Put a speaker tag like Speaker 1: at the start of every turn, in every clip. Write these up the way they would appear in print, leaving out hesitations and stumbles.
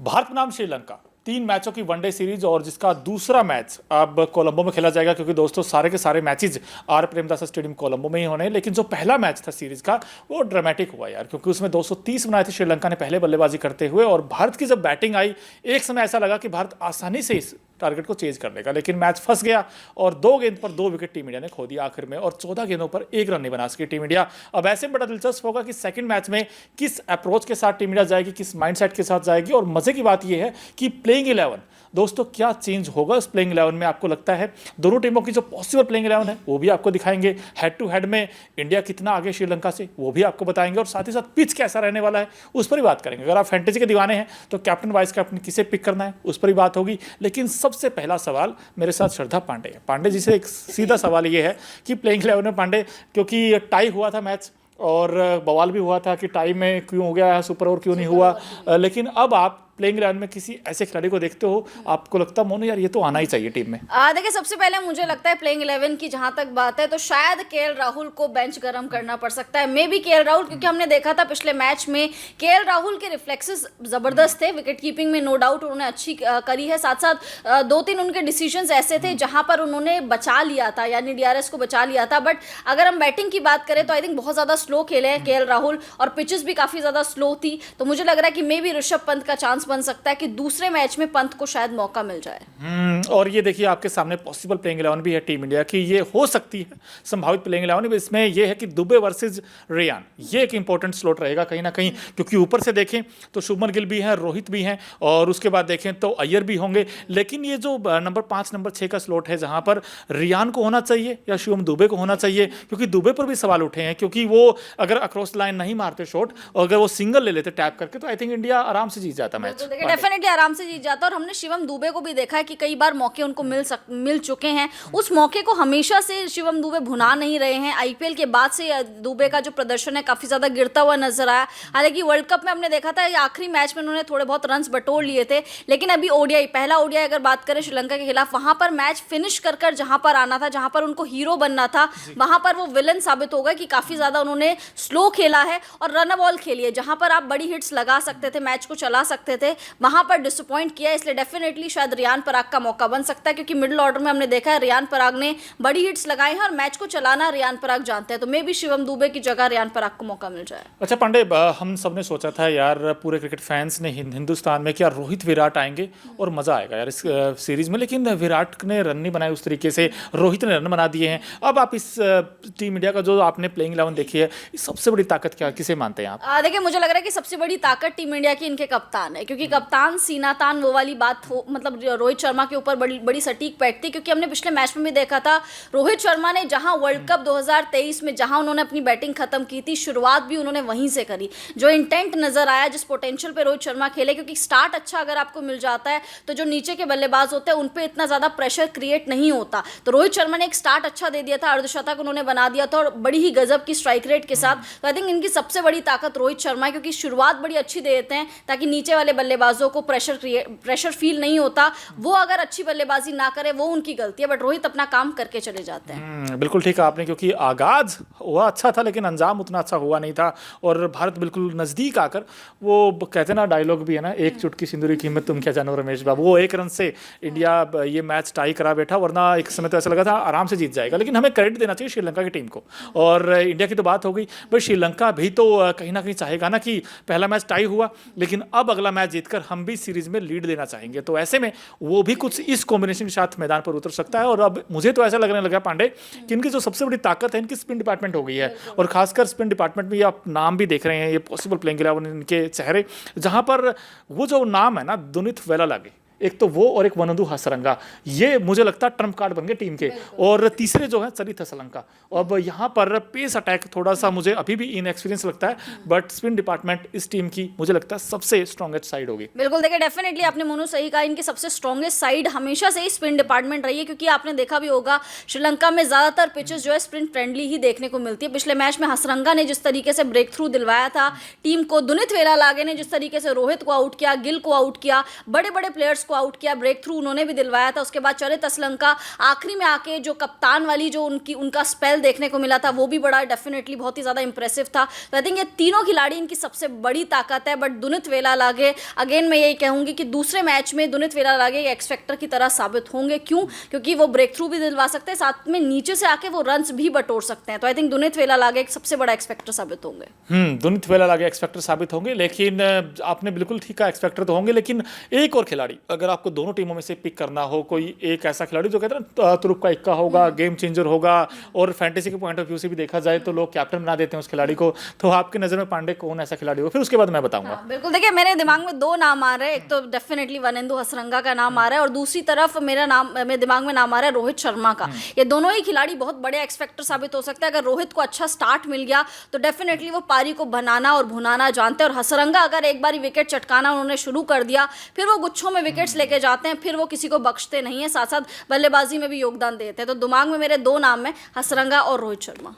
Speaker 1: भारत बनाम श्रीलंका 3 मैचों की वनडे सीरीज और जिसका दूसरा मैच अब कोलंबो में खेला जाएगा, क्योंकि दोस्तों सारे के सारे matches R Premadasa stadium Colombo में ही होने हैं। लेकिन जो पहला मैच था सीरीज का वो ड्रामेटिक हुआ यार, क्योंकि उसमें 230 बनाए थे श्रीलंका ने पहले बल्लेबाजी करते हुए, और भारत की जब बैटिंग आई एक समय ऐसा लगा कि भारत आसानी से इस टारगेट को चेज कर लेगा, लेकिन मैच फंस गया और 2 गेंद पर 2 विकेट टीम इंडिया ने खो दिया आखिर में, और 14 गेंदों पर 1 रन नहीं बना सकी टीम इंडिया। अब ऐसे में बड़ा दिलचस्प होगा कि सेकंड मैच में किस अप्रोच के साथ टीम इंडिया जाएगी, किस माइंडसेट के साथ जाएगी। और मजे की बात यह है कि प्लेइंग 11 दोस्तों क्या चेंज होगा इस प्लेइंग 11 में, आपको लगता है? दोनों टीमों की जो पॉसिबल प्लेइंग 11 है वो भी आपको दिखाएंगे। हेड टू हेड में इंडिया कितना आगे श्रीलंका से वो भी आपको बताएंगे, और साथ ही साथ पिच कैसा रहने वाला है उस पर ही बात करेंगे। अगर आप फैंटेसी के दीवाने हैं तो कैप्टन वाइस कैप्टन किसे पिक करना है उस पर ही बात होगी। लेकिन सबसे पहला सवाल मेरे साथ श्रद्धा पांडे है। पांडे जी से एक सीधा सवाल ये है कि प्लेइंग 11 में पांडे, क्योंकि टाई हुआ था मैच और बवाल भी हुआ था कि टाई में क्यों हो गया, सुपर ओवर क्यों नहीं हुआ, लेकिन अब आप प्लेइंग 11 में किसी ऐसे खिलाड़ी को देखते हो, आपको लगता है मोनू यार ये तो आना ही चाहिए टीम में?
Speaker 2: देखिए, सबसे पहले मुझे लगता है प्लेइंग 11 की जहां तक बात है तो शायद केएल राहुल को बेंच गरम करना पड़ सकता है। मे बी केएल राहुल, क्योंकि हमने देखा था पिछले मैच में केएल राहुल के रिफ्लेक्सेस जबरदस्त थे। विकेट कीपिंग में नो डाउट उन्होंने अच्छी करी है, साथ साथ 2-3 उनके डिसीजंस ऐसे थे जहां पर उन्होंने बचा लिया था, यानी डीआरएस को बचा लिया था। बट अगर हम बैटिंग की बात करें तो आई थिंक बहुत ज्यादा स्लो खेले हैं केएल राहुल, और पिचेस भी काफी ज्यादा स्लो थी। तो मुझे लग रहा है कि मे बी ऋषभ पंत का चांस बन सकता है कि दूसरे मैच में पंत को शायद मौका मिल जाए।
Speaker 1: और ये देखिए आपके सामने पॉसिबल प्लेइंग 11 भी है टीम इंडिया की, ये हो सकती है संभावित प्लेइंग 11। इसमें ये है कि दुबे वर्सेस रेयान, ये एक इंपॉर्टेंट स्लॉट रहेगा कहीं ना कहीं, क्योंकि ऊपर से देखें तो शुभमन गिल भी हैं, रोहित भी हैं, और उसके बाद देखें तो अय्यर भी होंगे। लेकिन ये जो नंबर 5 नंबर 6 का स्लॉट है, जहां पर रेयान को होना चाहिए या शिवम दुबे को होना चाहिए, क्योंकि दुबे पर भी सवाल उठे हैं, क्योंकि वो अगर अक्रॉस लाइन नहीं मारते शॉट और अगर वो सिंगल ले लेते टैप करके तो आई थिंक इंडिया आराम से जीत जाता मैच।
Speaker 2: डेफिनेटली आराम से जीत जाता। और हमने शिवम दुबे को भी देखा है कि कई बार मौके उनको मिल चुके हैं। उस मौके को हमेशा से शिवम दुबे भुना नहीं रहे हैं। आईपीएल के बाद से दुबे का जो प्रदर्शन है काफी ज्यादा गिरता हुआ नजर आया। हालांकि वर्ल्ड कप में हमने देखा था आखिरी मैच में उन्होंने थोड़े बहुत रन्स बटोर लिए थे, लेकिन अभी ओडीआई, पहला ओडीआई अगर बात करें श्रीलंका के खिलाफ, वहां पर मैच फिनिश कर जहां पर आना था, जहां पर उनको हीरो बनना था, वहां पर वो विलन साबित हो गए कि काफी ज्यादा उन्होंने स्लो खेला है और रन बॉल खेली है। जहां पर आप बड़ी हिट्स लगा सकते थे, मैच को चला सकते थे, वहां पर डिसअपॉइंट किया। इसलिए डेफिनेटली शायद रियान पराग का मौका बन सकता है, क्योंकि मिडिल ऑर्डर में हमने देखा है रियान पराग ने बड़ी हिट्स लगाई हैं और मैच को चलाना रियान पराग जानते हैं। तो मे भी शिवम दुबे की जगह रियान पराग को मौका मिल जाए।
Speaker 1: अच्छा पांडे, हम सबने सोचा था यार, पूरे क्रिकेट फैंस ने हिंदुस्तान में, क्या रोहित विराट आएंगे और मजा आएगा यार इस सीरीज में, लेकिन विराट ने रन नहीं बनाए उस तरीके से, रोहित ने रन बना दिए हैं। अब आप इस टीम इंडिया का जो आपने प्लेइंग 11 देखी है, सबसे बड़ी ताकत क्या, किसे मानते हैं आप?
Speaker 2: देखिए, मुझे लग रहा है कि सबसे बड़ी ताकत टीम इंडिया की इनके कप्तान है, क्योंकि कप्तान सीना तान वो वाली बात हो, मतलब रोहित शर्मा के ऊपर बड़ी सटीक बैठती, क्योंकि हमने पिछले मैच में भी देखा था रोहित शर्मा ने जहां वर्ल्ड कप 2023 में जहां उन्होंने अपनी बैटिंग खत्म की थी, शुरुआत भी उन्होंने वहीं से करी। जो इंटेंट नजर आया, जिस पोटेंशियल पे रोहित शर्मा खेले, क्योंकि स्टार्ट अच्छा अगर आपको मिल जाता है तो जो नीचे के बल्लेबाज होते हैं उन पे इतना ज्यादा प्रेशर क्रिएट नहीं होता। तो रोहित शर्मा ने एक स्टार्ट अच्छा दे दिया था, अर्धशतक उन्होंने बना दिया था, और बड़ी ही गजब की स्ट्राइक रेट के साथ। तो आई थिंक इनकी सबसे बड़ी ताकत रोहित शर्मा है, क्योंकि शुरुआत बड़ी अच्छी दे देते हैं ताकि नीचे वाले बल्लेबाजों को प्रेशर फील नहीं होता। वो अगर अच्छी बल्लेबाजी ना करे वो उनकी गलती है, बट रोहित अपना काम करके चले जाते हैं।
Speaker 1: बिल्कुल ठीक है आपने, क्योंकि आगाज हुआ अच्छा था लेकिन अंजाम उतना अच्छा हुआ नहीं था, और भारत बिल्कुल नजदीक आकर, वो कहते ना डायलॉग भी है ना, एक चुटकी सिंदूरी की कीमत तुम क्या जानो रमेश बाबू, वो 1 रन से इंडिया ये मैच टाई करा बैठा, वरना एक समय तो ऐसा लगा था आराम से जीत जाएगा। लेकिन हमें क्रेडिट देना चाहिए श्रीलंका की टीम को, और इंडिया की तो बात हो गई, बट श्रीलंका भी तो कहीं ना कहीं चाहेगा ना कि पहला मैच टाई हुआ, लेकिन अब अगला मैच जीतकर हम भी सीरीज में लीड लेना चाहेंगे। तो ऐसे में वो भी कुछ इस कॉम्बिनेशन के साथ मैदान पर उतर सकता है। और अब मुझे तो ऐसा लगने लगा पांडे कि इनकी जो सबसे बड़ी ताकत है इनकी स्पिन डिपार्टमेंट हो गई है, और खासकर स्पिन डिपार्टमेंट में ये आप नाम भी देख रहे हैं, ये पॉसिबल प्लेइंग 11 इनके चेहरे, जहां पर वो जो नाम है ना, दुनित वेलालागे, एक तो वो और एक वनंदु हसरंगा, ये मुझे लगता है ट्रम्प कार्ड बन गए टीम के। और तीसरे जो है चरित हसलंका। अब यहाँ पर पेस अटैक थोड़ा सा मुझे अभी भी इनएक्सपीरियंस लगता है, बट स्पिन डिपार्टमेंट इस टीम की मुझे लगता है सबसे स्ट्रॉन्गेस्ट साइड होगी।
Speaker 2: बिल्कुल, देखिए डेफिनेटली आपने मोनू सही कहा, इनकी सबसे स्ट्रॉन्गेस्ट साइड हमेशा से ही स्पिन डिपार्टमेंट रही है, क्योंकि आपने देखा भी होगा श्रीलंका में ज्यादातर पिचेस जो है स्पिन फ्रेंडली ही देखने को मिलती है। पिछले मैच में हसरंगा ने जिस तरीके से ब्रेक थ्रू दिलवाया था टीम को, दुनित वेलालागे ने जिस तरीके से रोहित को आउट किया, गिल को आउट किया, बड़े बड़े प्लेयर्स को आउट किया, ब्रेक थ्रू उन्होंने भी दिलवाया था। उसके बाद चरित असलंका आखिरी में आके जो कप्तान वाली जो उनका स्पेल देखने को मिला था वो भी बड़ा डेफिनेटली बहुत ही ज़्यादा इंप्रेसिव था। तो आई थिंक ये तीनों खिलाड़ी इनकी सबसे बड़ी ताकत है। बट दुनित वेलालागे अगेन मैं यही कहूँगी कि दूसरे मैच में दुनित वेलालागे एक्स फैक्टर की तरह साबित होंगे। क्यों? क्योंकि वो ब्रेक थ्रू भी दिलवा सकते हैं, साथ में नीचे से आके वो रन्स भी बटोर सकते हैं। तो आई थिंक दुनित वेलालागे एक सबसे बड़ा एक्स फैक्टर साबित होंगे।
Speaker 1: दुनित वेलालागे एक्स फैक्टर साबित होंगे, लेकिन आपने बिल्कुल ठीक कहा, एक्स फैक्टर तो होंगे, लेकिन एक और खिलाड़ी अगर आपको दोनों टीमों में से पिक करना हो, कोई एक ऐसा खिलाड़ी जो कहते हैं ना तुरुप का इक्का होगा, गेम चेंजर होगा, और फैंटेसी के पॉइंट ऑफ व्यू से भी देखा जाए तो लोग कैप्टन बना देते हैं उस खिलाड़ी को, तो आपकी नजर में पांडे कौन ऐसा खिलाड़ी हो? फिर उसके बाद मैं बताऊंगा।
Speaker 2: बिल्कुल, देखिए मेरे दिमाग में दो नाम आ रहे हैं। एक तो डेफिनेटली वनेंदु हसरंगा का नाम आ रहा है और दूसरी तरफ मेरे दिमाग में नाम आ रहा है रोहित शर्मा का। ये दोनों ही खिलाड़ी बहुत बड़े एक्स फैक्टर साबित हो सकते हैं। अगर रोहित को अच्छा स्टार्ट मिल गया तो डेफिनेटली वो पारी को बनाना और भुनाना जानते हैं, और हसरंगा अगर एक बार विकेट चटकाना उन्होंने शुरू कर दिया फिर वो गुच्छों में विकेट्स लेके जाते हैं, फिर वो किसी को बख्शते नहीं है, साथ साथ बल्लेबाजी में भी योगदान देते हैं। तो दिमाग में मेरे दो नाम है, हसरंगा और रोहित शर्मा।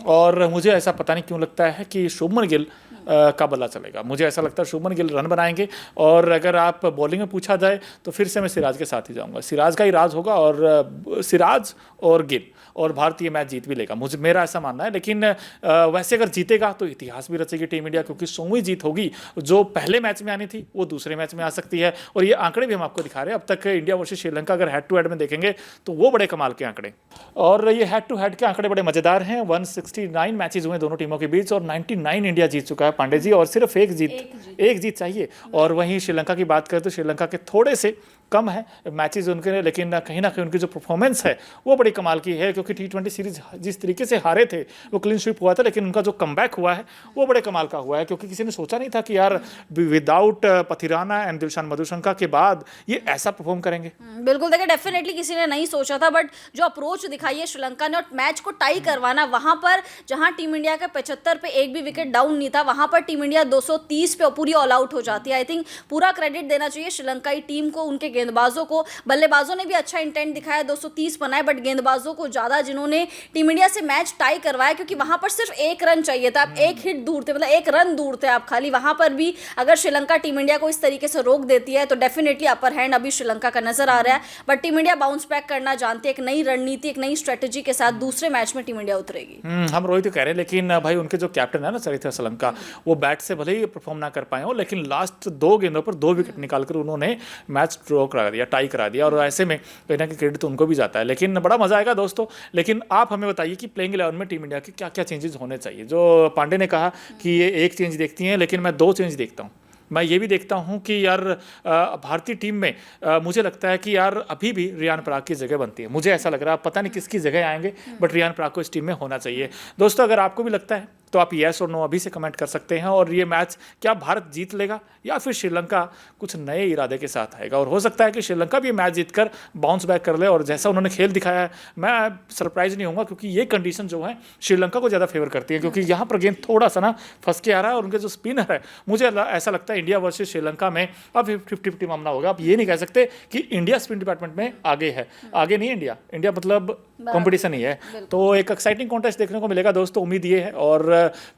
Speaker 1: और मुझे ऐसा पता नहीं क्यों लगता है कि शुभमन गिल का बल्ला चलेगा। मुझे ऐसा लगता है शुभमन गिल रन बनाएंगे, और अगर आप बॉलिंग में पूछा जाए तो फिर से मैं सिराज के साथ ही जाऊंगा। सिराज का ही राज होगा, और सिराज और गिल, और भारतीय मैच जीत भी लेगा, मेरा ऐसा मानना है। लेकिन वैसे अगर जीतेगा तो इतिहास भी रचेगी टीम इंडिया, क्योंकि 100वीं जीत होगी। जो पहले मैच में आनी थी वो दूसरे मैच में आ सकती है, और ये आंकड़े भी हम आपको दिखा रहे हैं। अब तक इंडिया वर्सेस श्रीलंका अगर हेड टू हेड में देखेंगे तो वो बड़े कमाल के आंकड़े, और ये हेड टू हेड के आंकड़े बड़े मजेदार हैं। 169 मैचेस हुए दोनों टीमों के बीच, और 99 इंडिया जीत चुका है पांडे जी, और सिर्फ एक जीत चाहिए। और वहीं श्रीलंका की बात करें तो श्रीलंका के थोड़े से कम है मैचेस उनके, लेकिन कहीं ना कहीं उनकी जो परफॉर्मेंस है वो बड़ी कमाल की है, क्योंकि T20 सीरीज जिस तरीके से हारे थे वो क्लीन स्वीप हुआ था, लेकिन उनका जो कमबैक हुआ है वो बड़े कमाल का हुआ है, क्योंकि किसी ने सोचा नहीं था कि यार विदाउट पथिराना एंड दिलशान मधुशंका के बाद ये ऐसा परफॉर्म करेंगे।
Speaker 2: बिल्कुल, देखिए डेफिनेटली किसी ने नहीं सोचा था, बट जो अप्रोच दिखाई है श्रीलंका ने और मैच को टाई करवाना, वहां पर जहां टीम इंडिया का 75 पे एक भी विकेट डाउन नहीं था, वहां पर टीम इंडिया 230 पे पूरी ऑल आउट हो जाती है। आई थिंक पूरा क्रेडिट देना चाहिए श्रीलंकाई टीम को, उनके गेंदबाजों को। बल्लेबाजों ने भी अच्छा इंटेंट दिखाया, 230 बनाए, बट गेंदबाजों को ज्यादा जिन्होंने टीम इंडिया से मैच टाई करवाया, क्योंकि वहां पर सिर्फ एक रन चाहिए था, आप एक हिट दूर थे, मतलब एक रन दूर थे आप खाली। वहां पर भी अगर श्रीलंका टीम इंडिया को इस तरीके से रोक देती है तो डेफिनेटली अपर हैंड अभी श्रीलंका का नजर आ रहा है। But team India bounce back करना जानती है, एक नई रणनीति, एक नई स्ट्रेटेजी के साथ दूसरे मैच में टीम इंडिया उतरेगी।
Speaker 1: हम रोहित कह रहे हैं, लेकिन भाई उनके जो कैप्टन है ना चरित असलंका, वो बैट से भले ही परफॉर्म ना कर पाए हो, लेकिन लास्ट 2 गेंदों पर 2 विकेट निकालकर उन्होंने मैच ड्रॉ करा दिया, टाई करा दिया, और ऐसे में कहीं ना कहीं क्रेडिट तो उनको भी जाता है। लेकिन बड़ा मजा आएगा दोस्तों। लेकिन आप हमें बताइए कि प्लेइंग 11 में टीम इंडिया के क्या क्या चेंजेस होने चाहिए। जो पांडे ने कहा कि ये एक चेंज देखती हैं, लेकिन मैं 2 चेंज देखता हूँ। मैं ये भी देखता हूँ कि यार भारतीय टीम में मुझे लगता है कि यार अभी भी रियान पराग की जगह बनती है। मुझे ऐसा लग रहा है, पता नहीं किसकी जगह आएंगे, बट रियान पराग को इस टीम में होना चाहिए। दोस्तों अगर आपको भी लगता है तो आप येस और नो अभी से कमेंट कर सकते हैं। और ये मैच क्या भारत जीत लेगा या फिर श्रीलंका कुछ नए इरादे के साथ आएगा, और हो सकता है कि श्रीलंका भी मैच जीतकर बाउंस बैक कर ले, और जैसा उन्होंने खेल दिखाया है मैं सरप्राइज नहीं होऊंगा, क्योंकि ये कंडीशन जो है श्रीलंका को ज़्यादा फेवर करती है, क्योंकि यहाँ पर गेंद थोड़ा सा ना फंस के आ रहा है, और उनके जो स्पिनर है, मुझे ऐसा लगता है इंडिया वर्सेस श्रीलंका में अब 50-50 मामला होगा। आप ये नहीं कह सकते कि इंडिया स्पिन डिपार्टमेंट में आगे है, आगे नहीं इंडिया मतलब कंपटीशन ही है। तो एक एक्साइटिंग कॉन्टेस्ट देखने को मिलेगा दोस्तों, उम्मीद ये है। और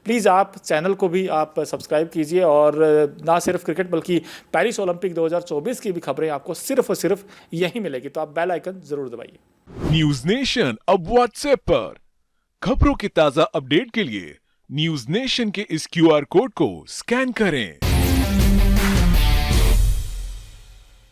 Speaker 1: प्लीज़ आप चैनल को भी आप सब्सक्राइब कीजिए, और ना सिर्फ क्रिकेट बल्कि पेरिस ओलंपिक 2024 की भी खबरें आपको सिर्फ और सिर्फ यहीं मिलेगी, तो आप बेल आइकन जरूर दबाइए।
Speaker 3: न्यूज नेशन अब व्हाट्सएप पर खबरों के ताजा अपडेट के लिए न्यूज नेशन के इस QR कोड को स्कैन करें।